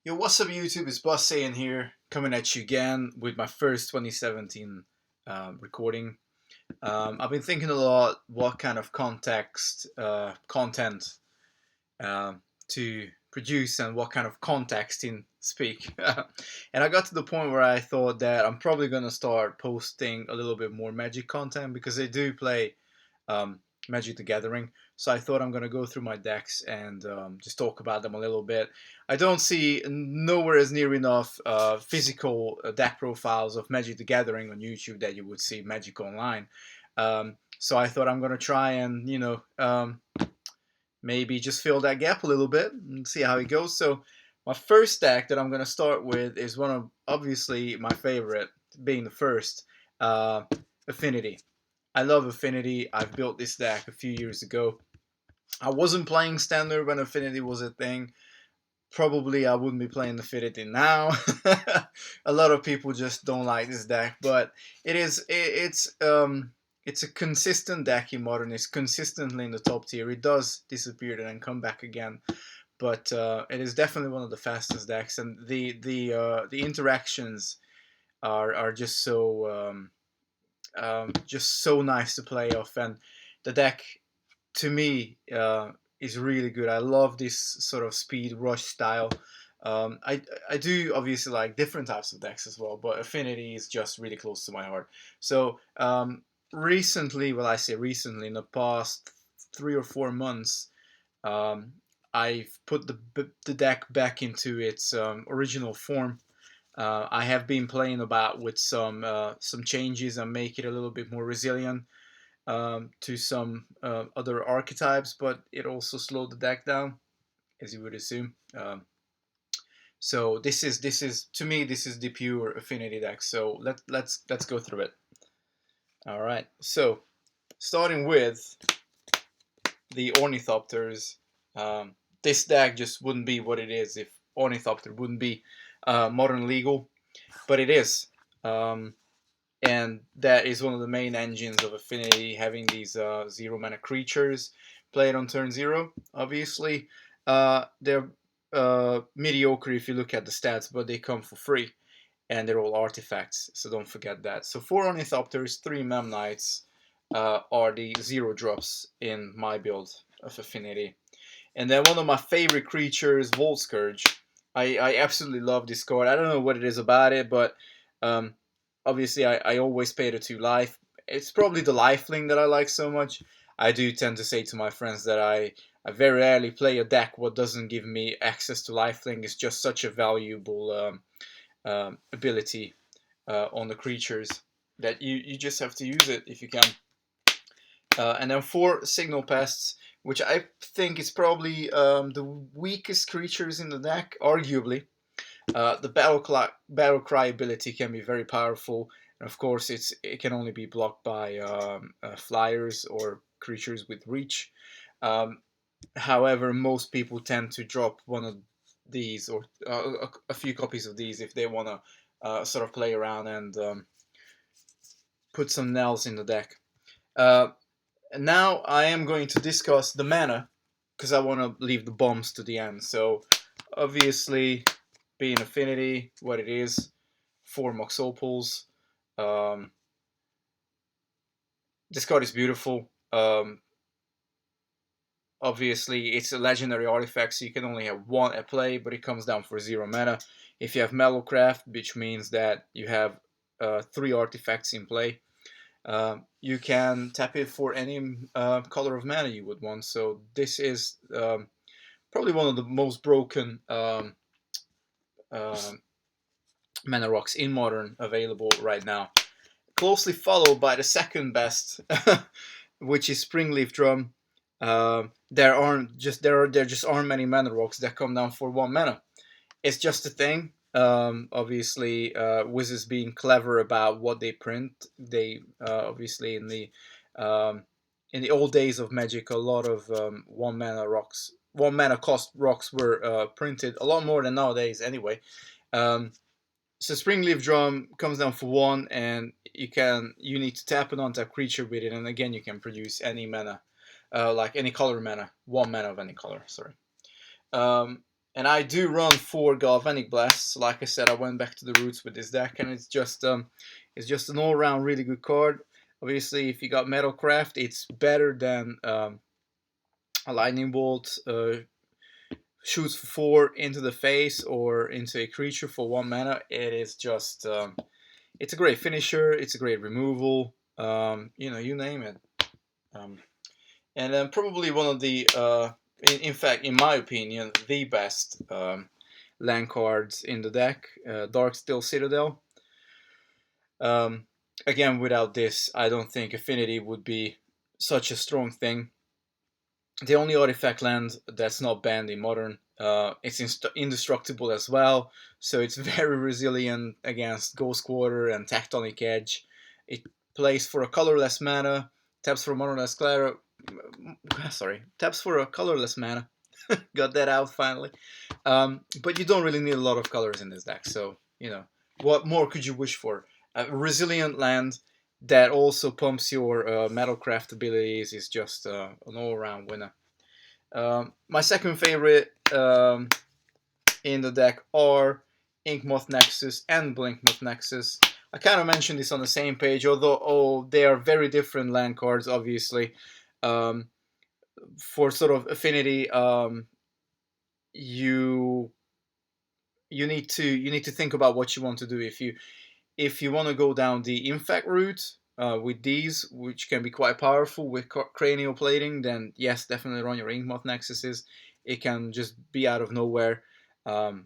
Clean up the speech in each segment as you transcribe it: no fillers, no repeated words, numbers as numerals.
Yo, what's up, YouTube? It's Boss Saiyan here, coming at you again with my first 2017 recording. I've been thinking a lot what kind of content uh, to produce and what kind of contexting speak. And I got to the point where I thought that I'm probably going to start posting a little bit more Magic content because I do play um, Magic the Gathering. So I thought I'm going to go through my decks and just talk about them a little bit. I don't see nowhere as near enough physical deck profiles of Magic the Gathering on YouTube that you would see Magic Online. So I thought I'm going to try and, maybe just fill that gap a little bit and see how it goes. So my first deck that I'm going to start with is one of obviously my favorite, being the first, uh, Affinity. I love Affinity. I've built this deck a few years ago. I wasn't playing Standard when Affinity was a thing. Probably I wouldn't be playing Affinity now. A lot of people just don't like this deck, but it's a consistent deck in Modern. It's consistently in the top tier. It does disappear and then come back again, but it is definitely one of the fastest decks, and the interactions are just so nice to play off, and the deck to me is really good. I love this sort of speed rush style. I do obviously like different types of decks as well, but Affinity is just really close to my heart. So recently, well, I say recently, in the past 3 or 4 months, um, I've put the deck back into its original form. I have been playing about with some changes and make it a little bit more resilient to some other archetypes, but it also slowed the deck down, as you would assume. So this is to me this is the pure Affinity deck. So let's go through it. All right. So starting with the Ornithopters, this deck just wouldn't be what it is if Ornithopter wouldn't be modern legal, but it is. And that is one of the main engines of Affinity, having these 0 mana creatures played on turn 0. Obviously, they're mediocre if you look at the stats, but they come for free, and they're all artifacts, so don't forget that. So 4 Ornithopters, 3 Memnites are the 0 drops in my build of Affinity. And then one of my favorite creatures, Volt Scourge. I absolutely love this card. I don't know what it is about it, but um, obviously I always pay the 2 life. It's probably the lifelink that I like so much. I do tend to say to my friends that I very rarely play a deck what doesn't give me access to lifelink. It's just such a valuable ability on the creatures that you just have to use it if you can. And then 4 Signal Pests, which I think is probably the weakest creatures in the deck, arguably. The battle cry ability can be very powerful, and of course it can only be blocked by flyers or creatures with reach. Um, However, most people tend to drop one of these or a few copies of these if they want to sort of play around and put some nails in the deck. Uh, and now I am going to discuss the mana because I want to leave the bombs to the end. So obviously, being Affinity, what it is, 4 Mox Opals. Um, this card is beautiful. Obviously, it's a legendary artifact, so you can only have 1 at play, but it comes down for 0 mana. If you have Mellowcraft, which means that you have 3 artifacts in play, you can tap it for any color of mana you would want. So this is probably one of the most broken uh, mana rocks in Modern available right now. Closely followed by the second best, which is Springleaf Drum. There just aren't many mana rocks that come down for 1 mana. It's just a thing. Obviously, Wizards being clever about what they print. They obviously in the old days of Magic, a lot of 1 mana cost rocks were printed a lot more than nowadays. Anyway, um, so Springleaf Drum comes down for 1, and you need to tap an untap creature with it, and again you can produce any mana, like any color mana, 1 mana of any color. Sorry. Um, And I do run 4 Galvanic Blasts. Like I said, I went back to the roots with this deck, and it's just an all-round really good card. Obviously, if you got Metalcraft, it's better than a Lightning Bolt. Shoots for 4 into the face or into a creature for 1 mana. It is just it's a great finisher. It's a great removal. You know, you name it. Um, and then probably one of the in fact, in my opinion, the best land cards in the deck, Darksteel Citadel. Um, Again, without this, I don't think Affinity would be such a strong thing. The only artifact land that's not banned in Modern, it's indestructible as well, so it's very resilient against Ghost Quarter and Tectonic Edge. It plays for a colorless mana, taps for a monorless Clara. Sorry, taps for a colorless mana. Got that out finally. But you don't really need a lot of colors in this deck, so you know what more could you wish for? A resilient land that also pumps your Metalcraft abilities is just an all-around winner. My second favorite in the deck are Inkmoth Nexus and Blinkmoth Nexus. I kind of mentioned this on the same page, although they are very different land cards, obviously. For sort of Affinity, you need to think about what you want to do. If you want to go down the infect route with these, which can be quite powerful with cranial plating, then yes, definitely run your Inkmoth Nexuses. It can just be out of nowhere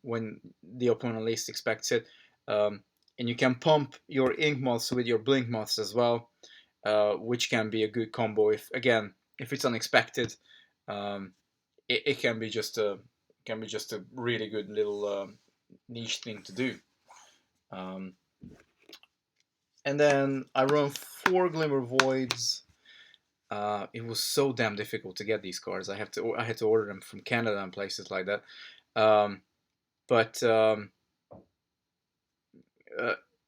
when the opponent least expects it. And you can pump your Inkmoths with your Blinkmoths as well, which can be a good combo if it's unexpected. It can be just a really good little niche thing to do. And then I run 4 Glimmer Voids. It was so damn difficult to get these cards. I had to order them from Canada and places like that. But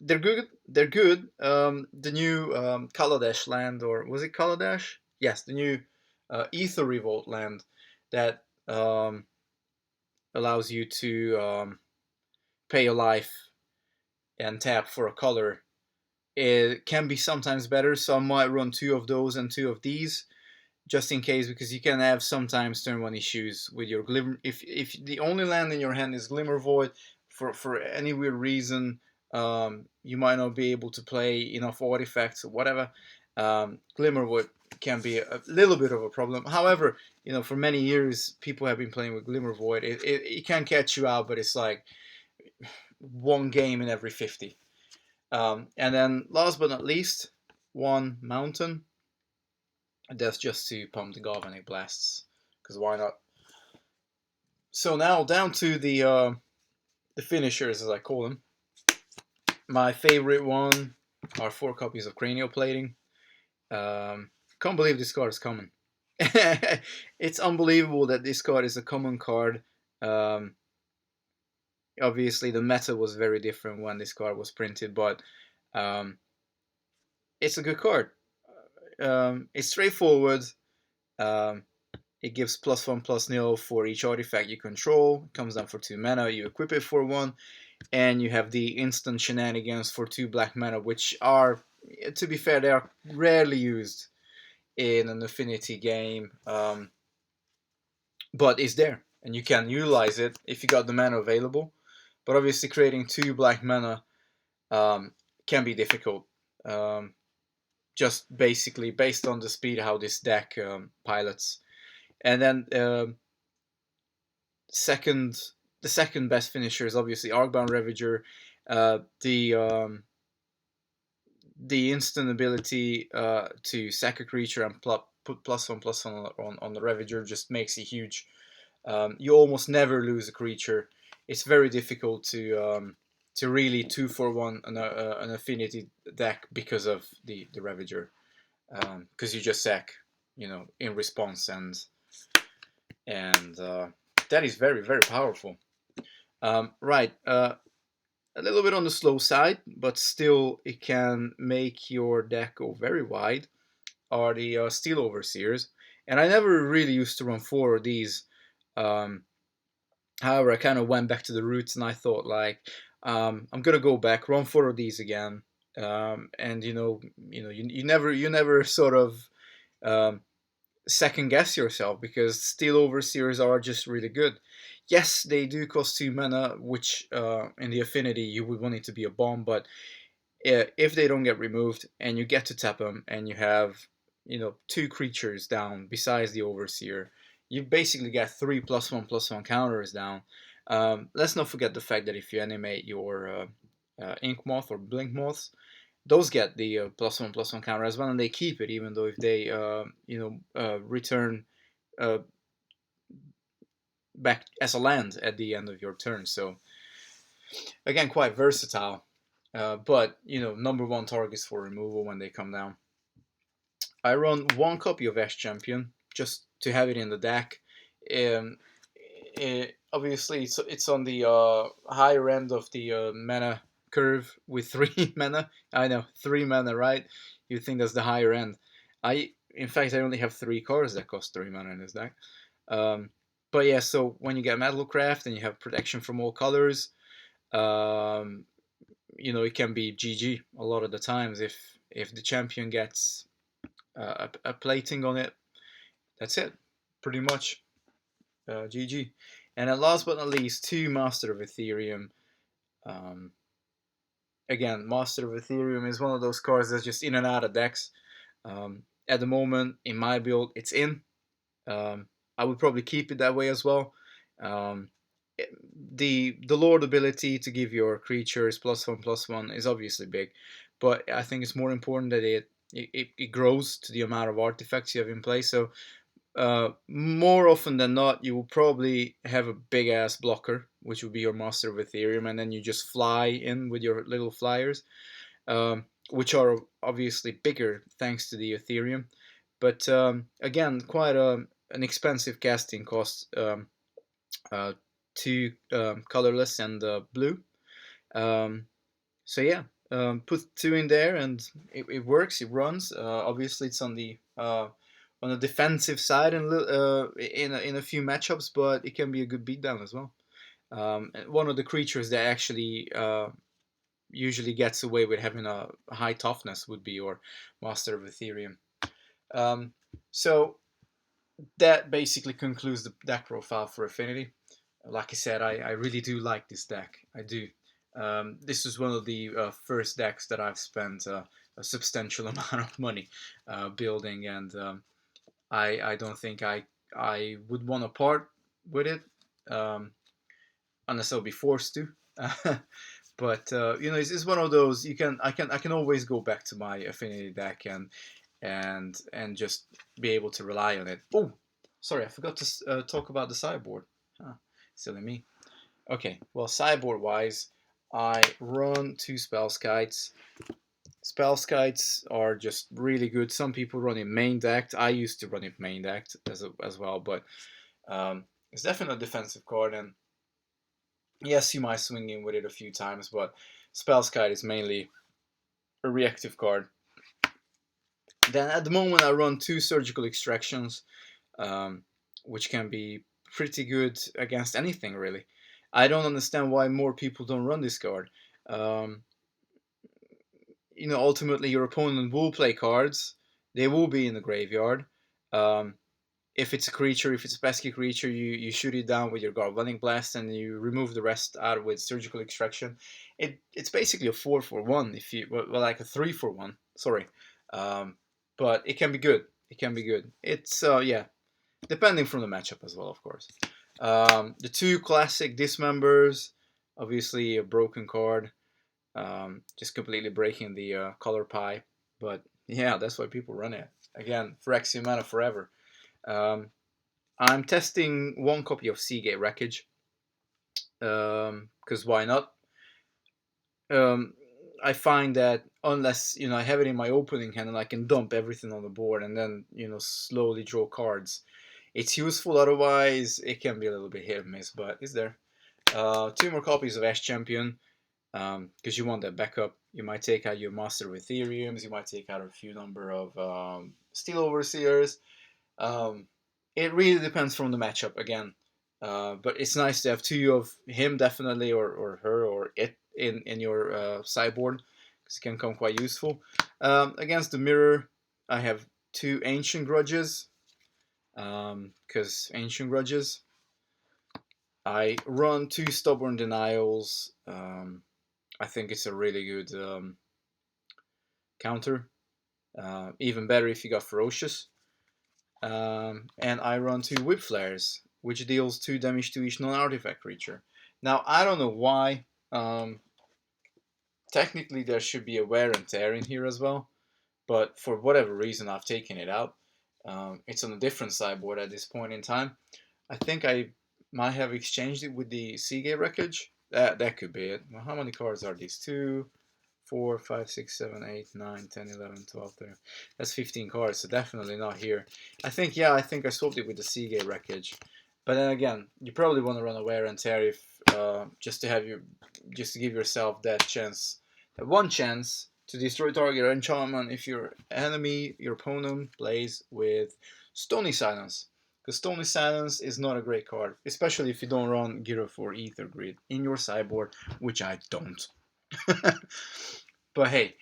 they're good. They're good. The new Kaladesh land, or was it Kaladesh? Yes, the new Ether Revolt land that allows you to pay a life and tap for a color. It can be sometimes better, so I might run 2 of those and 2 of these, just in case, because you can have sometimes turn 1 issues with your Glimmer. If the only land in your hand is Glimmer Void, for any weird reason, you might not be able to play enough artifacts or whatever. Glimmer Void can be a little bit of a problem. However, you know, for many years people have been playing with Glimmer Void. It can catch you out, but it's like 1 game in every 50. And then last but not least, 1 Mountain. That's just to pump the Galvanic Blasts, because why not? So now down to the finishers, as I call them. My favorite one are 4 copies of Cranial Plating. Can't believe this card is common. It's unbelievable that this card is a common card. Obviously, the meta was very different when this card was printed, but it's a good card. It's straightforward. It gives +1/+0 for each artifact you control. It comes down for 2 mana. You equip it for 1, and you have the instant shenanigans for 2 black mana, which are, to be fair, they are rarely used in an Affinity game, but it's there, and you can utilize it if you got the mana available. But obviously, creating 2 black mana can be difficult. Just basically based on the speed how this deck pilots. And then the second best finisher is obviously Arcbound Ravager. The instant ability to sack a creature and put +1/+1 on the Ravager just makes it huge. You almost never lose a creature. It's very difficult to really 2-for-1 an Affinity deck because of the Ravager, because you just sack, you know, in response, and that is very, very powerful. Right, a little bit on the slow side, but still it can make your deck go very wide, are the Steel Overseers. And I never really used to run 4 of these. However, I kind of went back to the roots, and I thought like, I'm gonna go back, run 4 of these again, and you never sort of um, second guess yourself, because steel overseers are just really good. Yes, they do cost 2 mana, which in the affinity you would want it to be a bomb, but if they don't get removed and you get to tap them and you have 2 creatures down besides the overseer, you basically get 3+1/+1 counters down. Let's not forget the fact that if you animate your ink moth or blink moths, those get the +1/+1 counter as well, and they keep it even though if they return uh, back as a land at the end of your turn. So again, quite versatile. But number one targets for removal when they come down. I run 1 copy of Etched Champion just to have it in the deck. Um, Obviously, it's on the higher end of the mana curve with 3 mana. I know, 3 mana, right? You think that's the higher end. In fact, I only have 3 cards that cost 3 mana in this deck. Um, but yeah, so when you get Metalcraft and you have protection from all colors, um, it can be GG a lot of the times if the champion gets a plating on it. That's it, pretty much. GG. And then last but not least, 2 Master of Ethereum. Um, Again, Master of Ethereum is one of those cards that's just in and out of decks. At the moment, in my build, it's in. I would probably keep it that way as well. Um, the Lord ability to give your creatures +1/+1 is obviously big, but I think it's more important that it grows to the amount of artifacts you have in play. So more often than not, you will probably have a big ass blocker, which would be your Master of Ethereum, and then you just fly in with your little flyers, which are obviously bigger thanks to the Ethereum. But again, quite an expensive casting cost. Uh, 2 colorless and blue. Um, so yeah, put 2 in there and it works. It runs. Obviously, it's on the defensive side in a few matchups, but it can be a good beatdown as well. One of the creatures that actually usually gets away with having a high toughness would be your Master of Ethereum. Um, so that basically concludes the deck profile for Affinity. Like I said, I really do like this deck. I do. This was one of the first decks that I've spent a substantial amount of money building, and I don't think I would want to part with it unless I'll be forced to. But it's one of those I can always go back to my Affinity deck and just be able to rely on it. Oh, sorry, I forgot to talk about the sideboard. Huh, silly me. Okay, well, sideboard wise, I run 2 spell skites. Spell skites are just really good. Some people run it main decked. I used to run it main decked as well, but it's definitely a defensive card. And yes, you might swing in with it a few times, but spell skite is mainly a reactive card. Then at the moment, I run 2 surgical extractions, um, which can be pretty good against anything really. I don't understand why more people don't run this card. Um, ultimately your opponent will play cards. They will be in the graveyard. Um, if it's a creature, if it's a pesky creature, you shoot it down with your Galvanic Blast and you remove the rest out with Surgical Extraction. It's basically a 4/1 if you well like a 3/1. Sorry, um, but it can be good. It can be good. It's yeah, depending from the matchup as well, of course. The 2 classic Dismembers, obviously a broken card, just completely breaking the color pie. But yeah, that's why people run it. Again, Phyrexian Mana forever. Um, I'm testing 1 copy of Seagate Wreckage, because why not? Um, I find that unless I have it in my opening hand and I can dump everything on the board and then slowly draw cards, it's useful. Otherwise, it can be a little bit hit or miss, but it's there. 2 more copies of Etched Champion, because you want that backup. You might take out your Master of Ethereums. You might take out a few number of Steel Overseers. It really depends from the matchup again. But it's nice to have two of him definitely, or her, or it in your sideboard, because it can come quite useful. Against the mirror, I have two Ancient Grudges, because Ancient Grudges. I run two Stubborn Denials. I think it's a really good counter. Even better if you got Ferocious. And I run two Whip Flares, which deals 2 damage to each non-artifact creature. Now, I don't know why. Technically, there should be a Wear and Tear in here as well, but for whatever reason, I've taken it out. It's on a different sideboard at this point in time. I think I might have exchanged it with the Seagate Wreckage. That could be it. Well, how many cards are these? 2, 4, 5, 6, 7, 8, 9, 10, 11, 12, 13. That's 15 cards, so definitely not here. I think I swapped it with the Seagate Wreckage. But then again, you probably want to run a Wear and Tear if, just to give yourself that chance, that one chance to destroy target enchantment if your opponent plays with Stony Silence. Because Stony Silence is not a great card, especially if you don't run Gyro for Ether Grid in your sideboard, which I don't. But hey,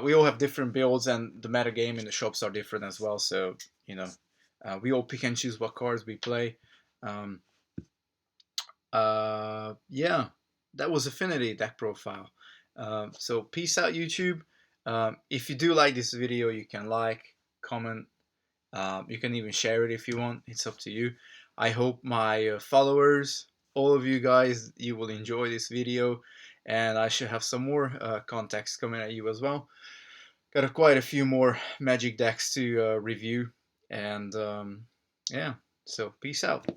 we all have different builds, and the meta game in the shops are different as well. So we all pick and choose what cards we play. Yeah, that was Affinity deck profile. So peace out, YouTube. If you do like this video, you can like, comment. You can even share it if you want. It's up to you. I hope my followers, all of you guys, you will enjoy this video, and I should have some more contacts coming at you as well. Got quite a few more Magic decks to review, and yeah, so peace out.